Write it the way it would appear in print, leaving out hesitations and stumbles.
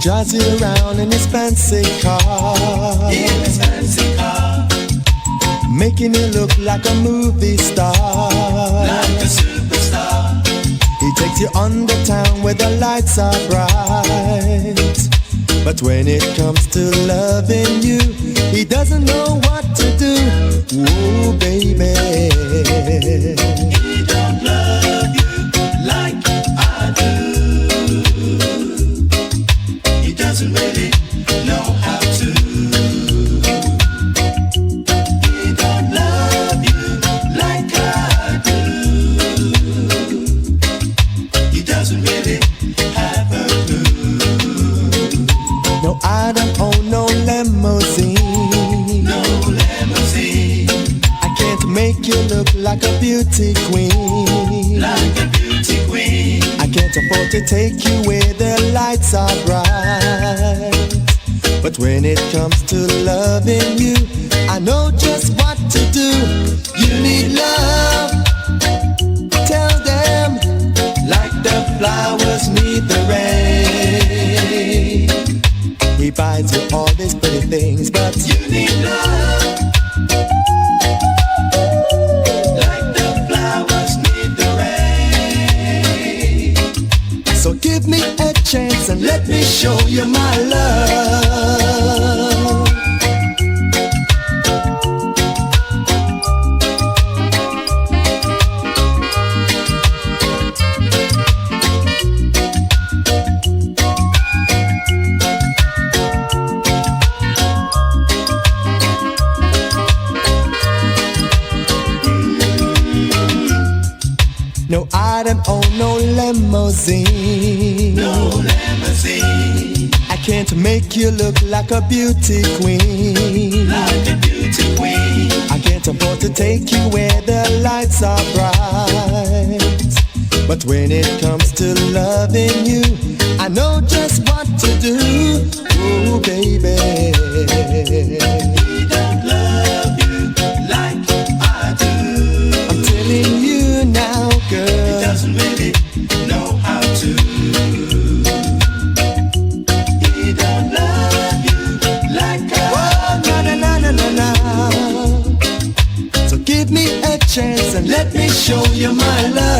drives you around in his fancy car. In his fancy car. Making you look like a movie star. Like a superstar. He takes you under town where the lights are bright. But when it comes to loving you, he doesn't know what to do. Whoa, baby. He don't love you like I do. He doesn't really know how to. He don't love you like I do. He doesn't really have a clue. No, I don't own no limousine. No limousine. I can't make you look like a beauty queen. Like a beauty queen. I can't afford to take you where the lights are bright. But when it comes to loving you, I know just what to do. You need love. Tell them, like the flowers need the rain. He buys you all these pretty things, but you need love. Like the flowers need the rain. So give me a chance and let me show you my love. No, I don't own no limousine. No limousine. I can't make you look like a beauty queen. Like a beauty queen. I can't afford to take you where the lights are bright. But when it comes to loving you, I know just what to do. Oh, baby. He don't love you like I do. I'm telling you now, girl. He doesn't really know how to. He don't love you like I do. Na na na na na. So give me a chance and let me show you my love.